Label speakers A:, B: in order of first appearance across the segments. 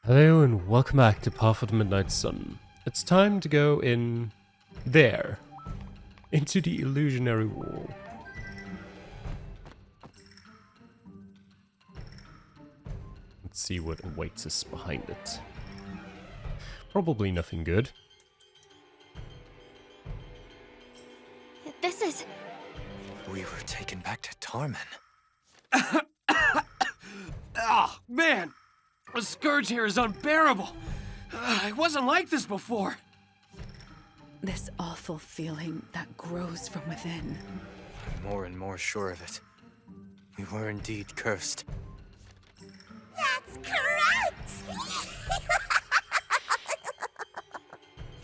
A: Hello and welcome back to Path of the Midnight Sun. It's time to go in there, into the illusionary wall. Let's see what awaits us behind it. Probably nothing good.
B: This is...
C: We were taken back to Tarman.
D: Oh, man! The scourge here is unbearable! It wasn't like this before!
E: This awful feeling that grows from within.
C: I'm more and more sure of it. We were indeed cursed.
B: That's correct!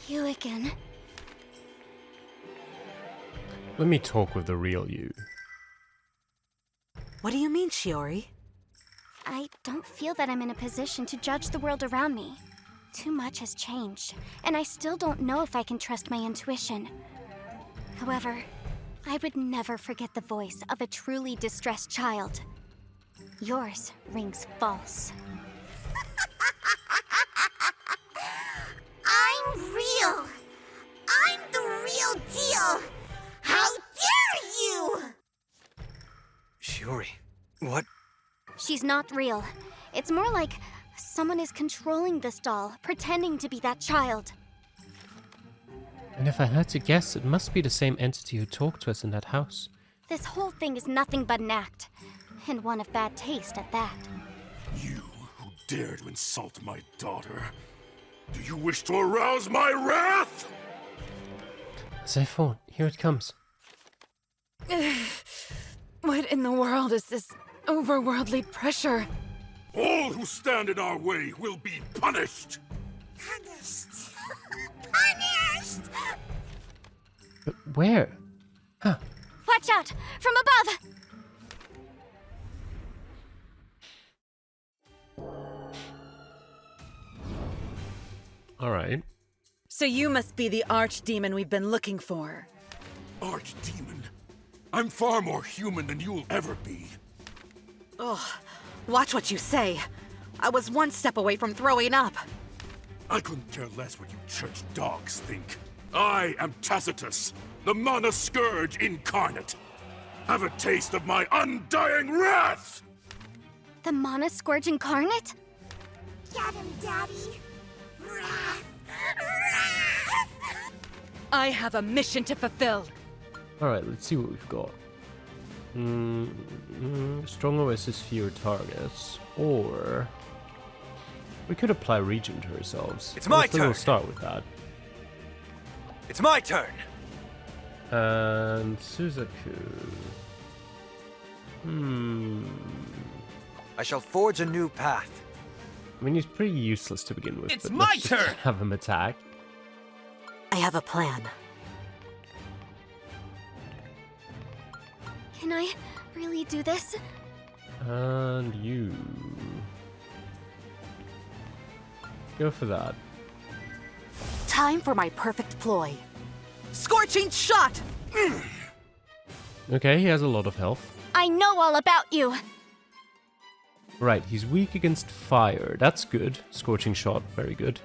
B: You again?
A: Let me talk with the real you.
E: What do you mean, Shiori?
B: I don't feel that I'm in a position to judge the world around me. Too much has changed, and I still don't know if I can trust my intuition. However, I would never forget the voice of a truly distressed child. Yours rings false. I'm real! I'm the real deal! How dare you!
C: Shiori, what?
B: She's not real. It's more like someone is controlling this doll, pretending to be that child.
A: And if I had to guess, it must be the same entity who talked to us in that house.
B: This whole thing is nothing but an act, and one of bad taste at that.
F: You who dare to insult my daughter. Do you wish to arouse my wrath?
A: As I thought, here it comes.
E: What in the world is this overworldly pressure?
F: All who stand in our way will be punished!
B: Punished! Punished!
A: But where? Huh.
B: Watch out! From above!
A: Alright.
E: So you must be the Archdemon we've been looking for.
F: Archdemon, I'm far more human than you'll ever be.
E: Ugh, watch what you say. I was one step away from throwing up.
F: I couldn't care less what you church dogs think. I am Tacitus, the Mana Scourge incarnate. Have a taste of my undying wrath!
B: The Mana Scourge incarnate? Get him, Daddy! Wrath! Wrath!
E: I have a mission to fulfill.
A: Alright, let's see what we've got. Stronger versus fewer targets. Or we could apply Regen to ourselves.
C: It's my
A: We'll
C: turn.
A: start with that.
C: It's my turn!
A: And Suzaku.
C: I shall forge a new path.
A: I mean, he's pretty useless to begin with.
D: It's
A: but
D: my
A: let's just
D: turn!
A: have him attack.
E: I have a plan.
B: Can I really do this?
A: And you. Go for that.
E: Time for my perfect ploy. Scorching shot!
A: Okay, he has a lot of health.
B: I know all about you!
A: Right, he's weak against fire. That's good. Scorching shot, very good.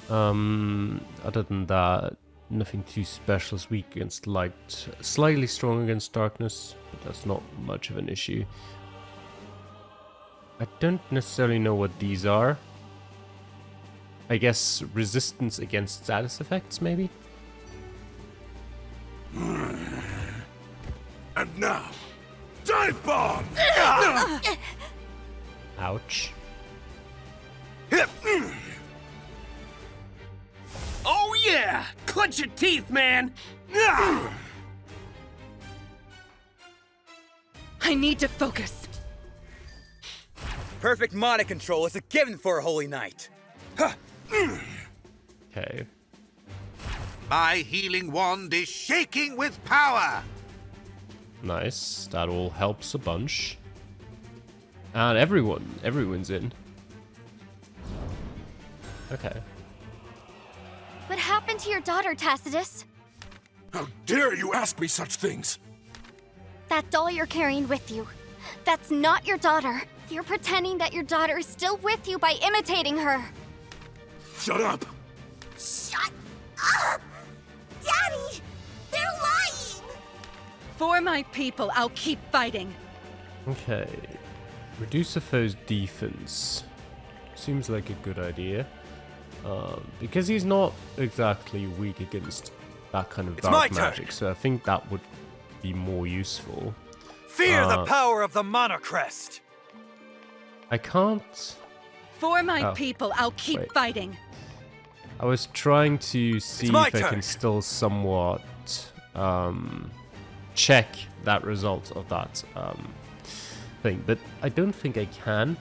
A: Other than that, nothing too special. Is weak against light, slightly strong against darkness, but that's not much of an issue. I don't necessarily know what these are. I guess resistance against status effects, maybe?
F: And now, dive bomb!
A: Ouch.
D: Oh yeah! Clench your teeth, man!
E: I need to focus.
G: Perfect mana control is a given for a holy knight.
A: Okay.
H: My healing wand is shaking with power!
A: Nice. That all helps a bunch. And everyone's in. Okay.
B: What happened to your daughter, Tacitus?
F: How dare you ask me such things?
B: That doll you're carrying with you. That's not your daughter. You're pretending that your daughter is still with you by imitating her.
F: Shut up!
I: Shut up! Daddy! They're lying!
E: For my people, I'll keep fighting.
A: Okay. Reduce a foe's defense. Seems like a good idea. Because he's not exactly weak against that kind of dark magic, so I think that would be more useful.
G: Fear the power of the monocrest!
A: I can't...
E: For my people, I'll keep fighting.
A: I was trying to see if I can still somewhat check that result of that thing, but I don't think I can,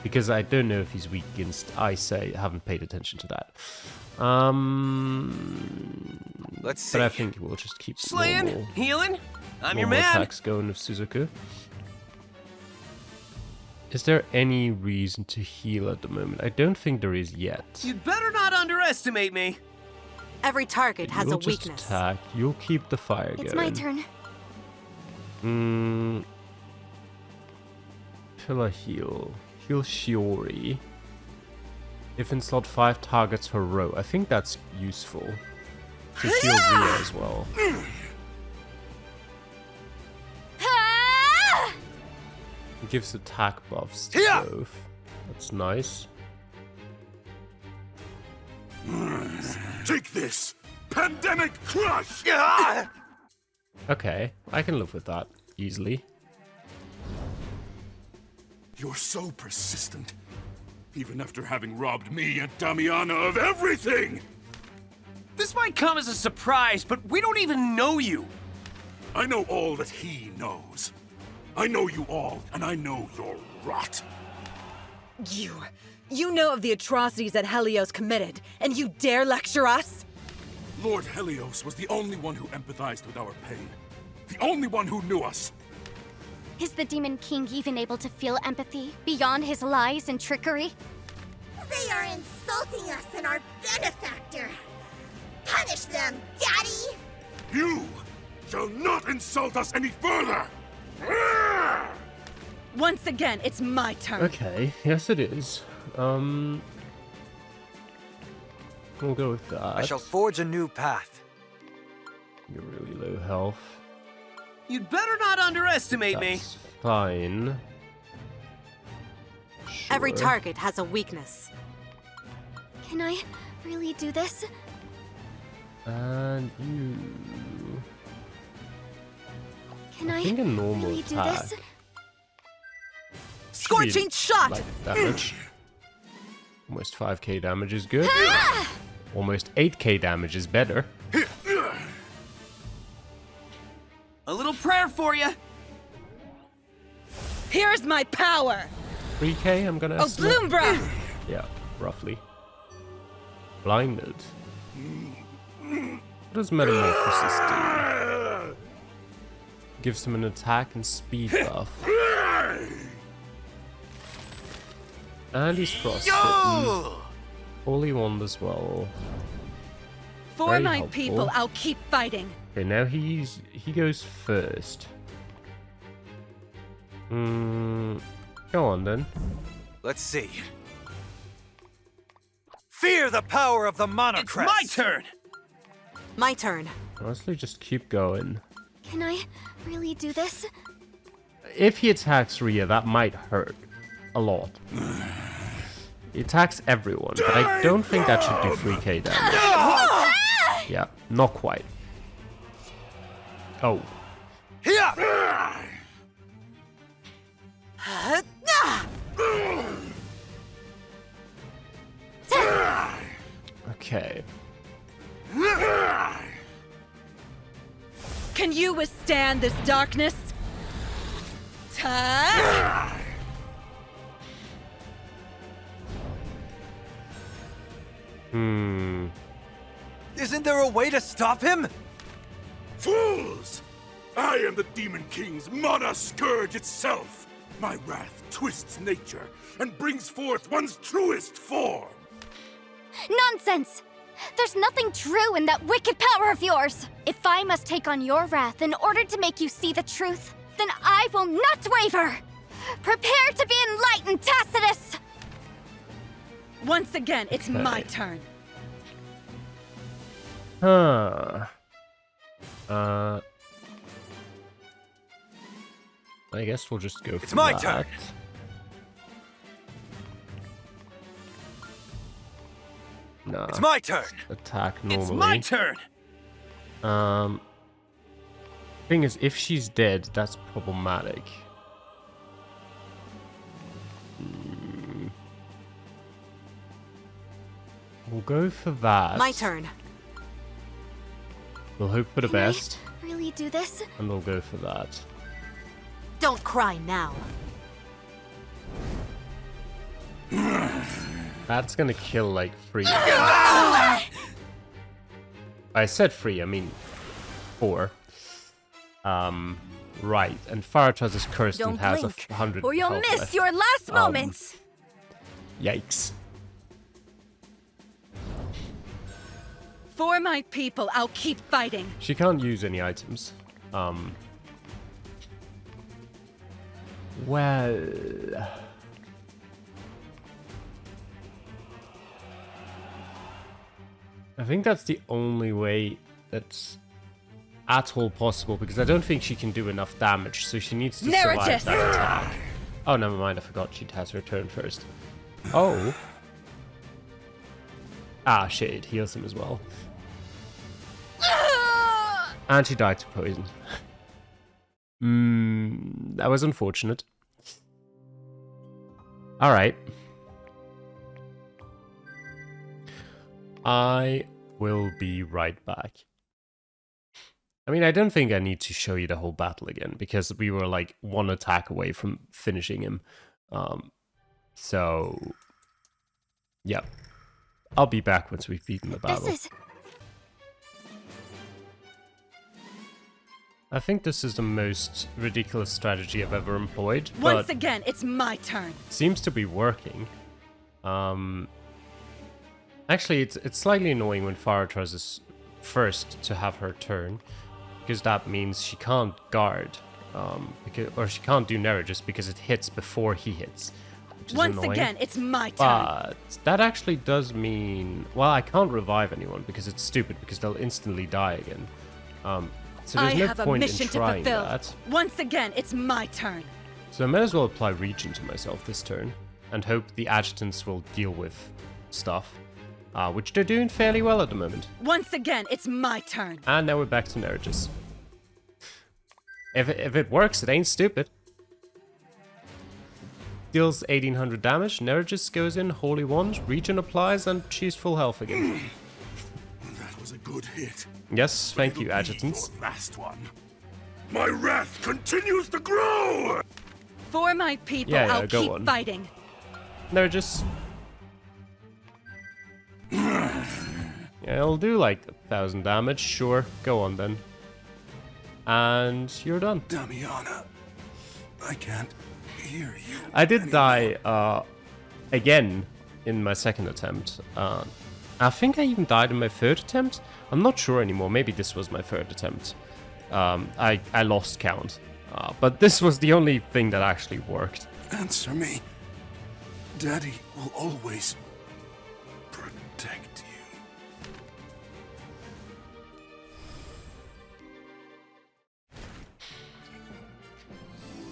A: because I don't know if he's weak against ice. I haven't paid attention to that.
C: Let's see.
A: But I think we'll just keep
D: Slaying, healing. I'm your
A: normal
D: man.
A: attacks going with Suzuku. Is there any reason to heal at the moment? I don't think there is yet.
D: You'd better not underestimate me.
E: Every target has a
A: You'll just
E: weakness.
A: attack. You'll keep the fire going.
B: It's my turn.
A: Pillar heal. Heal Shiori. If in slot 5 targets her row. I think that's useful. To heal Rhea as well. It gives attack buffs to both. That's nice.
F: Take this! Pandemic Crush!
A: Okay, I can live with that easily.
F: You're so persistent. Even after having robbed me and Damiana of everything!
D: This might come as a surprise, but we don't even know you.
F: I know all that he knows. I know you all, and I know your rot.
E: You know of the atrocities that Helios committed, and you dare lecture us?
F: Lord Helios was the only one who empathized with our pain. The only one who knew us.
B: Is the Demon King even able to feel empathy beyond his lies and trickery?
I: They are insulting us and our benefactor! Punish them, Daddy!
F: You shall not insult us any further!
E: Once again, it's my turn.
A: Okay, yes it is. We'll go with that.
G: I shall forge a new path.
A: You're really low health.
D: You'd better not underestimate me.
A: That's fine.
E: Every
A: Sure.
E: target has a weakness.
B: Can I really do this?
A: And you...
B: Can I
A: think a normal
B: really do
A: attack.
B: this?
E: Scorching shot!
A: Like damage. Almost 5k damage is good. Almost 8k damage is better.
D: A little prayer for you.
E: Here's my power!
A: 3k, I'm gonna
E: Oh,
A: estimate.
E: Bloombra!
A: Yeah, roughly. Blinded. What does Metamorphosis do? Gives him an attack and speed buff. And he's frostbitten. Holy Wand as well.
E: For
A: Very
E: my
A: helpful.
E: people, I'll keep fighting.
A: Okay, now he goes first. Go on then.
G: Let's see. Fear the power of the monocrest!
D: It's my turn.
E: My turn.
A: Honestly, just keep going.
B: Can I really do this?
A: If he attacks Rhea, that might hurt a lot. He attacks everyone, but I don't think that should do 3k damage. Yeah, not quite. Oh. Okay.
E: Can you withstand this darkness? Ta-
G: Isn't there a way to stop him?
F: Fools! I am the Demon King's Mana Scourge itself! My wrath twists nature and brings forth one's truest form!
B: Nonsense! There's nothing true in that wicked power of yours! If I must take on your wrath in order to make you see the truth, then I will not waver! Prepare to be enlightened, Tacitus!
E: Once again, it's my turn.
A: Huh. I guess we'll just go for
G: It's my
A: that.
G: turn.
A: Nah.
G: It's my turn.
A: Attack normally.
D: It's my turn.
A: Thing is, if she's dead, that's problematic. We'll go for that.
E: My turn.
A: We'll hope for the
B: Can I
A: best,
B: really do this?
A: and we'll go for that.
E: Don't cry now.
A: That's gonna kill like 3. I said 3, I mean 4. Right, and Farataz is cursed and
B: Don't
A: has
B: blink,
A: 100
B: or you'll
A: health
B: miss
A: left.
B: your last moments!
A: Yikes.
E: For my people, I'll keep fighting.
A: She can't use any items. Well... I think that's the only way that's at all possible, because I don't think she can do enough damage, so she needs to survive
E: Narratus!
A: that attack. Oh, never mind, I forgot she has her turn first. Oh. Ah, shit, it heals him as well. And she died to poison. That was unfortunate. Alright. I will be right back. I mean, I don't think I need to show you the whole battle again, because we were like 1 attack away from finishing him. So, yeah. I'll be back once we've beaten the battle. I think this is the most ridiculous strategy I've ever employed,
E: Once
A: but
E: again, it's my turn.
A: it seems to be working. Actually, it's slightly annoying when Faratraz is first to have her turn, because that means she can't guard, or she can't do Nerigis because it hits before he hits, which is
E: Once
A: annoying.
E: again, it's my turn.
A: But that actually does mean, well, I can't revive anyone because it's stupid, because they'll instantly die again. So there's
E: I
A: no
E: have a
A: point
E: mission
A: in
E: to
A: trying
E: fulfill.
A: that.
E: Once again, it's my turn.
A: So I might as well apply Regen to myself this turn, and hope the adjutants will deal with stuff, which they're doing fairly well at the moment.
E: Once again, it's my turn.
A: And now we're back to Nerigis. If it works, it ain't stupid. Deals 1800 damage, Nerigis goes in, Holy Wand, Regen applies, and she's full health again.
F: That was a good hit.
A: Yes, thank you,
F: It'll be
A: adjutants.
F: your last one. My wrath continues to grow!
E: For my people,
A: Yeah,
E: I'll
A: go
E: keep
A: on.
E: fighting.
A: Nerigis. Yeah, it'll do like 1000 damage, sure. Go on then. And you're done.
F: Damiana, I can't hear you.
A: I did die again in my second attempt. I think I even died in my third attempt. I'm not sure anymore. Maybe this was my third attempt. I lost count. But this was the only thing that actually worked.
F: Answer me. Daddy will always protect you.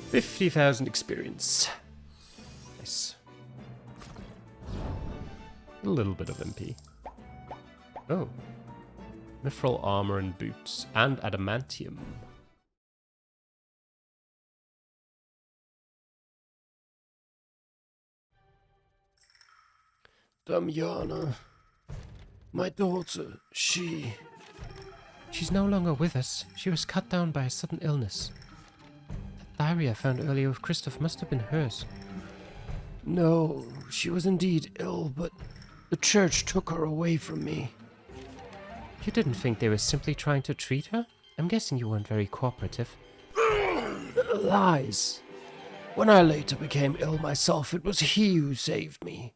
A: 50,000 experience. Nice. A little bit of MP. Oh. Mithril armor and boots. And adamantium. Damiana. My daughter, she's no longer with us. She was cut down by a sudden illness. That diary I found earlier with Christoph must have been hers. No, she was indeed ill, but the church took her away from me. You didn't think they were simply trying to treat her? I'm guessing you weren't very cooperative. Lies. When I later became ill myself, it was he who saved me.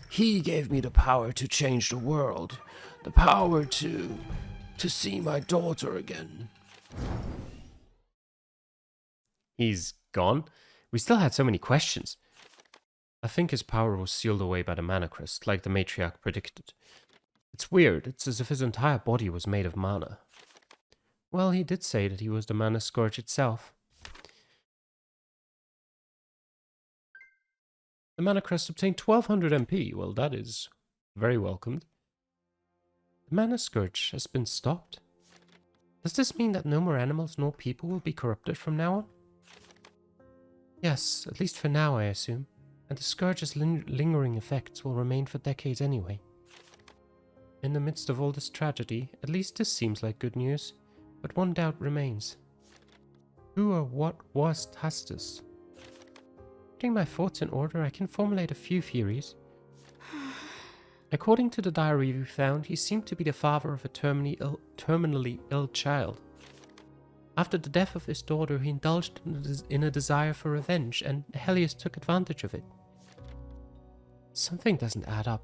A: He gave me the power to change the world. The power to see my daughter again. He's gone. We still had so many questions. I think his power was sealed away by the mana crest, like the matriarch predicted. It's weird, it's as if his entire body was made of mana. Well, he did say that he was the mana scourge itself. The mana crest obtained 1200 MP. Well, that is very welcomed. The mana scourge has been stopped. Does this mean that no more animals nor people will be corrupted from now on? Yes, at least for now, I assume. And the scourge's lingering effects will remain for decades anyway. In the midst of all this tragedy, at least this seems like good news. But one doubt remains. Who or what was Tacitus? Putting my thoughts in order, I can formulate a few theories. According to the diary we found, he seemed to be the father of a terminally ill child. After the death of his daughter, he indulged in a desire for revenge, and Helios took advantage of it. Something doesn't add up.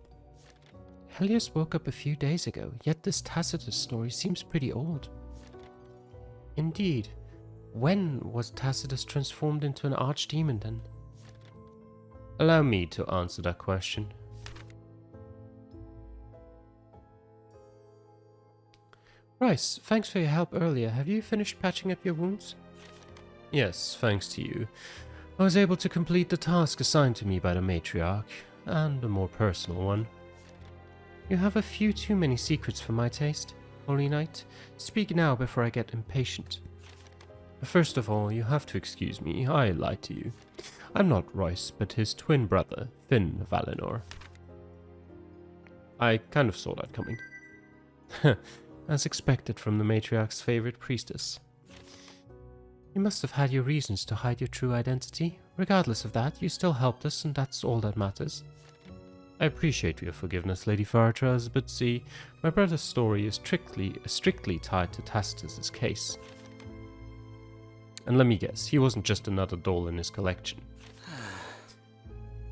A: Helios woke up a few days ago, yet this Tacitus story seems pretty old. Indeed, when was Tacitus transformed into an archdemon then? Allow me to answer that question. Rice, thanks for your help earlier. Have you finished patching up your wounds? Yes, thanks to you. I was able to complete the task assigned to me by the matriarch, and a more personal one. You have a few too many secrets for my taste, Holy Knight. Speak now before I get impatient. First of all, you have to excuse me, I lied to you. I'm not Royce, but his twin brother, Finn Valinor. I kind of saw that coming. As expected from the matriarch's favorite priestess. You must have had your reasons to hide your true identity. Regardless of that, you still helped us, and that's all that matters. I appreciate your forgiveness, Lady Faratraz, but see, my brother's story is strictly tied to Tacitus's case. And let me guess, he wasn't just another doll in his collection.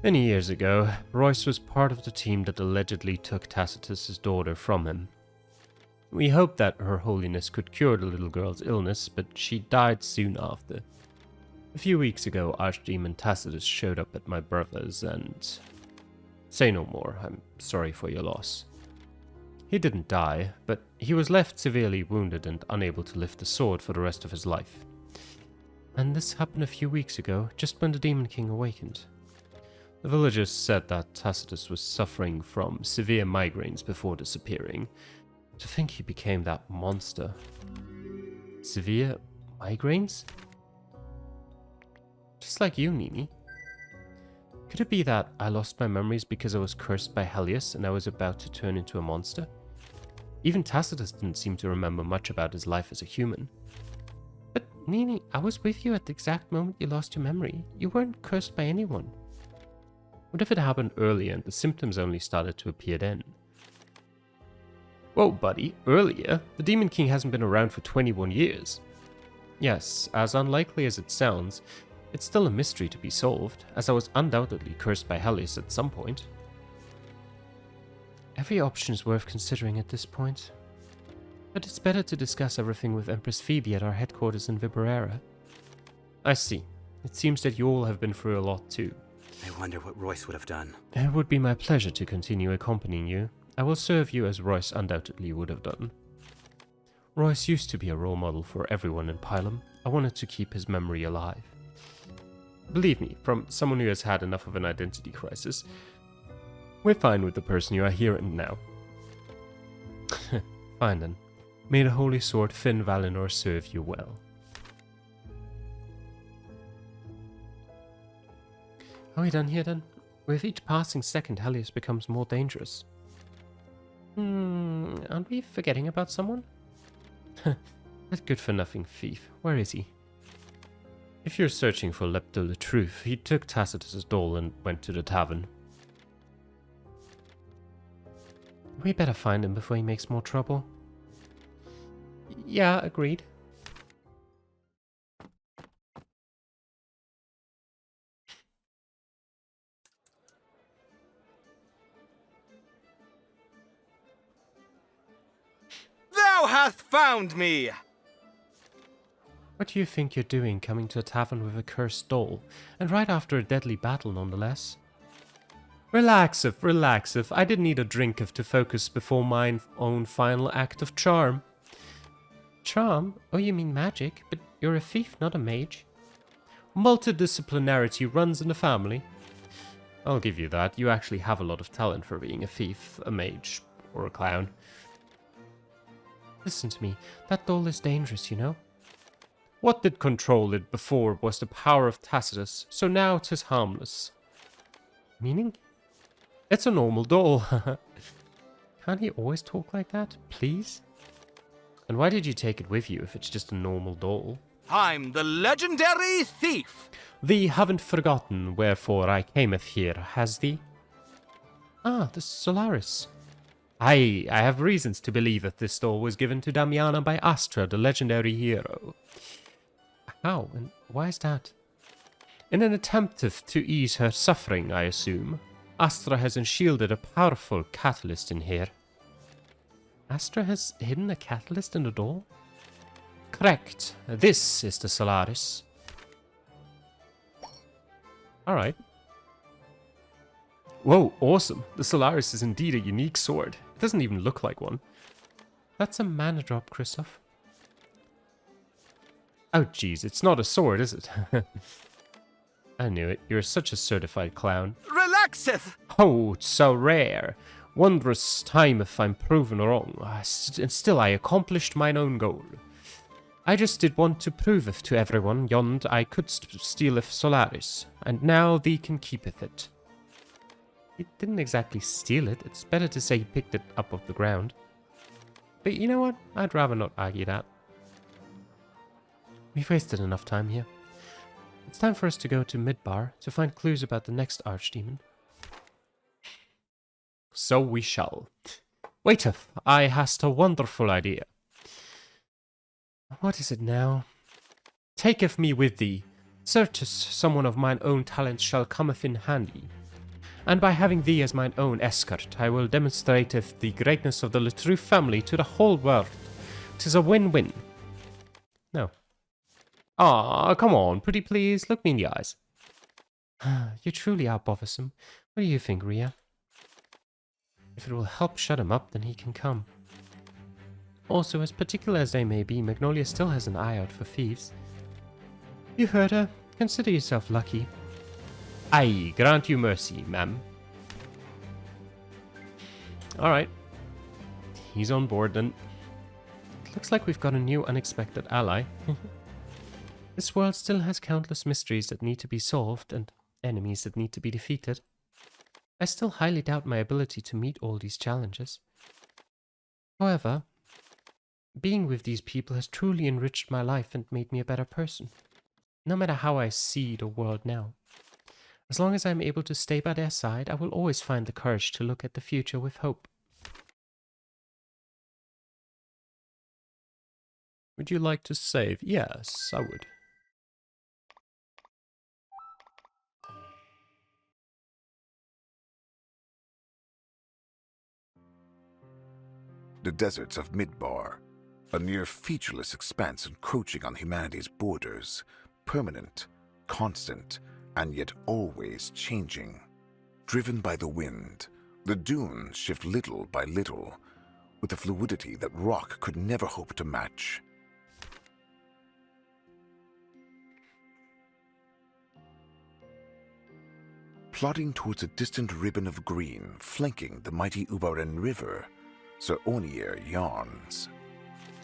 A: Many years ago, Royce was part of the team that allegedly took Tacitus's daughter from him. We hoped that Her Holiness could cure the little girl's illness, but she died soon after. A few weeks ago, Archdemon Tacitus showed up at my brother's and... Say no more, I'm sorry for your loss. He didn't die, but he was left severely wounded and unable to lift the sword for the rest of his life. And this happened a few weeks ago, just when the Demon King awakened. The villagers said that Tacitus was suffering from severe migraines before disappearing. To think he became that monster. Severe migraines? Just like you, Nini. Could it be that I lost my memories because I was cursed by Helios and I was about to turn into a monster? Even Tacitus didn't seem to remember much about his life as a human. But Nini, I was with you at the exact moment you lost your memory. You weren't cursed by anyone. What if it happened earlier and the symptoms only started to appear then? Whoa, buddy, earlier? The Demon King hasn't been around for 21 years. Yes, as unlikely as it sounds, it's still a mystery to be solved, as I was undoubtedly cursed by Helios at some point. Every option is worth considering at this point. But it's better to discuss everything with Empress Phoebe at our headquarters in Viborera. I see. It seems that you all have been through a lot too.
C: I wonder what Royce would have done.
A: It would be my pleasure to continue accompanying you. I will serve you as Royce undoubtedly would have done. Royce used to be a role model for everyone in Pilum. I wanted to keep his memory alive. Believe me, from someone who has had enough of an identity crisis, we're fine with the person you are here and now. Fine then. May the Holy Sword Finn Valinor serve you well. Are we done here then? With each passing second, Helios becomes more dangerous. Aren't we forgetting about someone? That good-for-nothing thief. Where is he? If you're searching for Lepto the Truth, he took Tacitus' doll and went to the tavern. We better find him before he makes more trouble. Yeah, agreed.
G: Thou hast found me!
A: What do you think you're doing coming to a tavern with a cursed doll? And right after a deadly battle, nonetheless. Relaxeth. I did need a drinketh to focus before mine own final act of charm. Charm? Oh, you mean magic? But you're a thief, not a mage. Multidisciplinarity runs in the family. I'll give you that. You actually have a lot of talent for being a thief, a mage, or a clown. Listen to me. That doll is dangerous, you know? What did control it before was the power of Tacitus, so now 'tis harmless. Meaning? It's a normal doll. Can't he always talk like that, please? And why did you take it with you if it's just a normal doll?
J: I'm the legendary thief!
A: Thee haven't forgotten wherefore I cameth here, has thee? Ah, the Solaris. I have reasons to believe that this doll was given to Damiana by Astra, the legendary hero. How, and why is that? In an attempt to ease her suffering, I assume, Astra has enshielded a powerful catalyst in here. Astra has hidden a catalyst in the doll? Correct. This is the Solaris. Alright. Whoa, awesome. The Solaris is indeed a unique sword. It doesn't even look like one. That's a mana drop, Christoph. Oh jeez, it's not a sword, is it? I knew it. You're such a certified clown.
J: Relaxeth!
A: Oh, it's so rare. Wondrous time if I'm proven wrong. And still I accomplished mine own goal. I just did want to proveth to everyone yond I could stealeth Solaris, and now thee can keepeth it. He didn't exactly steal it. It's better to say he picked it up off the ground. But you know what? I'd rather not argue that. We've wasted enough time here. It's time for us to go to Midbar to find clues about the next Archdemon. So we shall. Waiteth, I hast a wonderful idea. What is it now? Taketh me with thee. Certes, someone of mine own talents shall cometh in handy. And by having thee as mine own escort, I will demonstrateth the greatness of the Latreau family to the whole world. 'Tis a win-win. No. Ah, come on, pretty please, look me in the eyes. You truly are bothersome. What do you think, Ria? If it will help shut him up, then he can come. Also, as particular as they may be, Magnolia still has an eye out for thieves. You heard her. Consider yourself lucky. I grant you mercy, ma'am. Alright. He's on board then. It looks like we've got a new unexpected ally. This world still has countless mysteries that need to be solved and enemies that need to be defeated. I still highly doubt my ability to meet all these challenges. However, being with these people has truly enriched my life and made me a better person, no matter how I see the world now. As long as I'm able to stay by their side, I will always find the courage to look at the future with hope. Would you like to save? Yes, I would.
F: The deserts of Midbar, a near featureless expanse encroaching on humanity's borders, permanent, constant, and yet always changing. Driven by the wind, the dunes shift little by little, with a fluidity that rock could never hope to match. Plodding towards a distant ribbon of green flanking the mighty Ubaren River, Sir Onier yawns.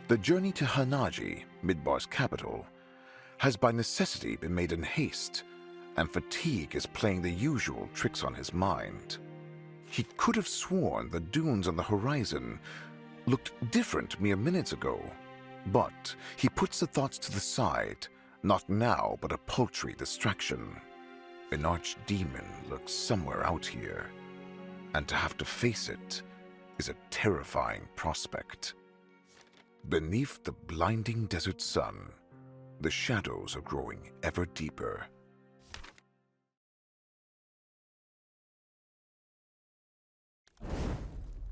F: The journey to Hanaji, Midbar's capital, has by necessity been made in haste, and fatigue is playing the usual tricks on his mind. He could have sworn the dunes on the horizon looked different mere minutes ago, but he puts the thoughts to the side, not now but a paltry distraction. An archdemon lurks somewhere out here, and to have to face it is a terrifying prospect. Beneath the blinding desert sun, the shadows are growing ever deeper.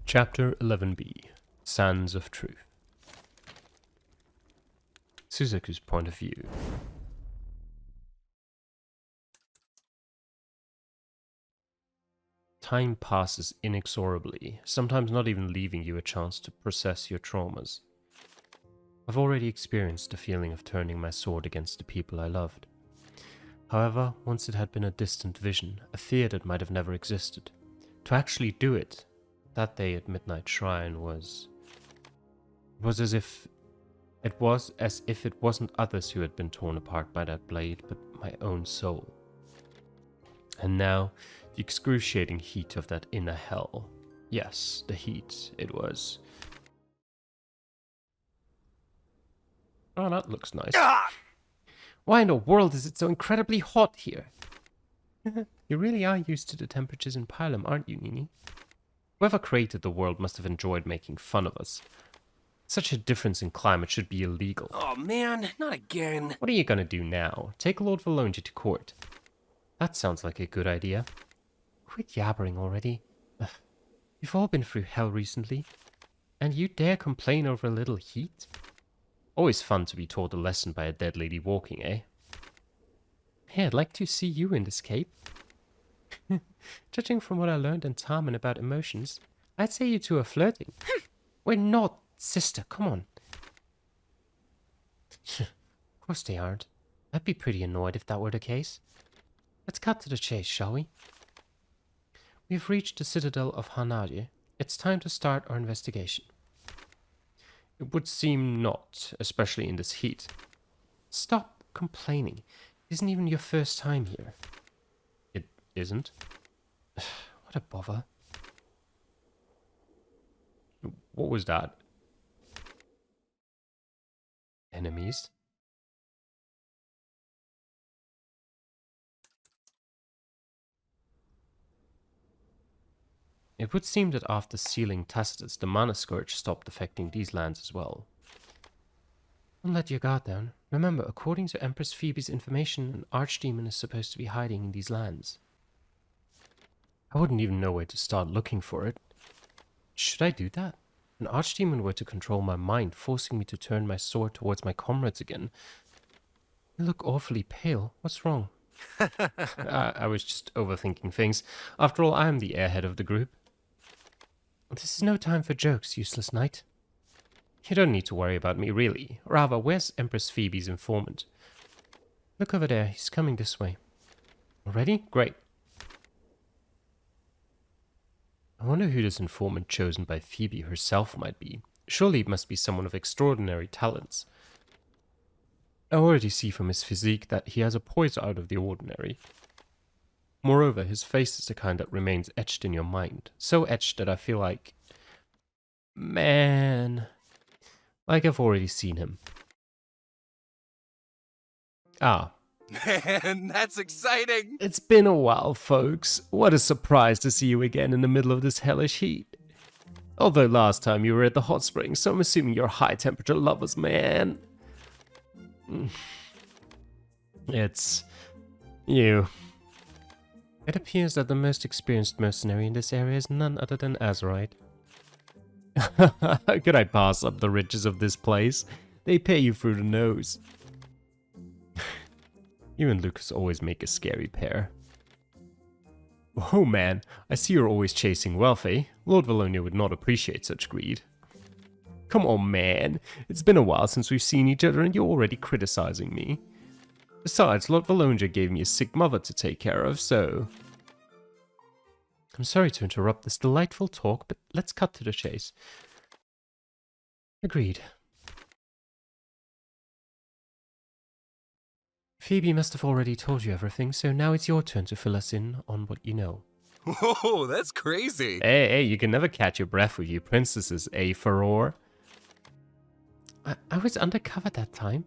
A: Chapter 11b, Sands of Truth. Suzaku's point of view. Time passes inexorably, sometimes not even leaving you a chance to process your traumas. I've already experienced the feeling of turning my sword against the people I loved. However, once it had been a distant vision, a fear that might have never existed. To actually do it, that day at Midnight Shrine was as if it wasn't others who had been torn apart by that blade, but my own soul. And now, the excruciating heat of that inner hell. Yes, the heat, it was. Oh, that looks nice. Why in the world is it so incredibly hot here? You really are used to the temperatures in Pylam, aren't you, Nini? Whoever created the world must have enjoyed making fun of us. Such a difference in climate should be illegal.
D: Oh man, not again.
A: What are you gonna do now? Take Lord Valonja to court? That sounds like a good idea. Quit yabbering already. Ugh. You've all been through hell recently. And you dare complain over a little heat? Always fun to be taught a lesson by a dead lady walking, eh? Hey, I'd like to see you in this cape. Judging from what I learned in Tarman about emotions, I'd say you two are flirting. We're not, sister, come on. Of course they aren't. I'd be pretty annoyed if that were the case. Let's cut to the chase, shall we? We've reached the citadel of Hanaje. It's time to start our investigation. It would seem not, especially in this heat. Stop complaining. It isn't even your first time here. It isn't? What a bother. What was that? Enemies? It would seem that after sealing Tacitus, the Mana Scourge stopped affecting these lands as well. Don't let your guard down. Remember, according to Empress Phoebe's information, an Archdemon is supposed to be hiding in these lands. I wouldn't even know where to start looking for it. Should I do that? An Archdemon were to control my mind, forcing me to turn my sword towards my comrades again. You look awfully pale. What's wrong? I was just overthinking things. After all, I am the airhead of the group. This is no time for jokes, useless knight. You don't need to worry about me, really. Rather, where's Empress Phoebe's informant? Look over there, he's coming this way. Already? Great. I wonder who this informant chosen by Phoebe herself might be. Surely it must be someone of extraordinary talents. I already see from his physique that he has a poise out of the ordinary. Moreover, his face is the kind that remains etched in your mind. So etched that I feel like... Man... Like I've already seen him. Ah.
G: Man, that's exciting!
A: It's been a while, folks. What a surprise to see you again in the middle of this hellish heat. Although last time you were at the hot springs, so I'm assuming you're high-temperature lovers, man. It's... you. It appears that the most experienced mercenary in this area is none other than Azurite. How could I pass up the riches of this place? They pay you through the nose. You and Lucas always make a scary pair. Oh man, I see you're always chasing wealth, eh? Lord Valonja would not appreciate such greed. Come on, man. It's been a while since we've seen each other and you're already criticizing me. Besides, Lord Valonja gave me a sick mother to take care of, so... I'm sorry to interrupt this delightful talk, but let's cut to the chase. Agreed. Phoebe must have already told you everything, so now it's your turn to fill us in on what you know.
G: Whoa, that's crazy!
A: Hey, you can never catch your breath with you princesses, eh, Furore? I was undercover that time.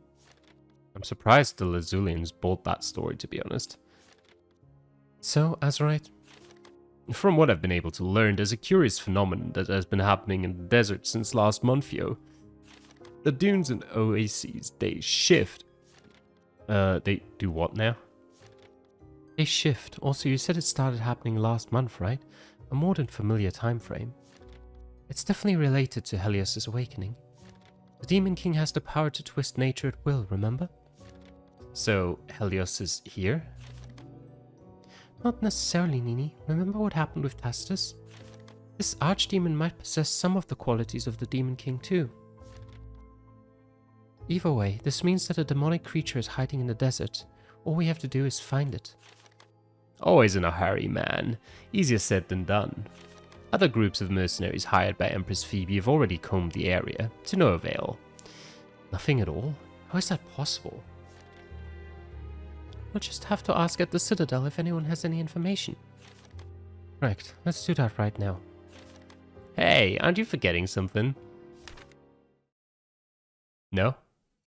A: I'm surprised the Lazulians bought that story, to be honest. So, Azurite, from what I've been able to learn, there's a curious phenomenon that has been happening in the desert since last month, yo. The dunes and oases, they shift. They do what now? They shift. Also, you said it started happening last month, right? A more than familiar time frame. It's definitely related to Helios's awakening. The Demon King has the power to twist nature at will, remember? So, Helios is here? Not necessarily, Nini. Remember what happened with Tacitus? This Archdemon might possess some of the qualities of the Demon King too. Either way, this means that a demonic creature is hiding in the desert. All we have to do is find it. Always in a hurry, man. Easier said than done. Other groups of mercenaries hired by Empress Phoebe have already combed the area, to no avail. Nothing at all? How is that possible? We'll just have to ask at the Citadel if anyone has any information. Right, let's do that right now. Hey, aren't you forgetting something? No?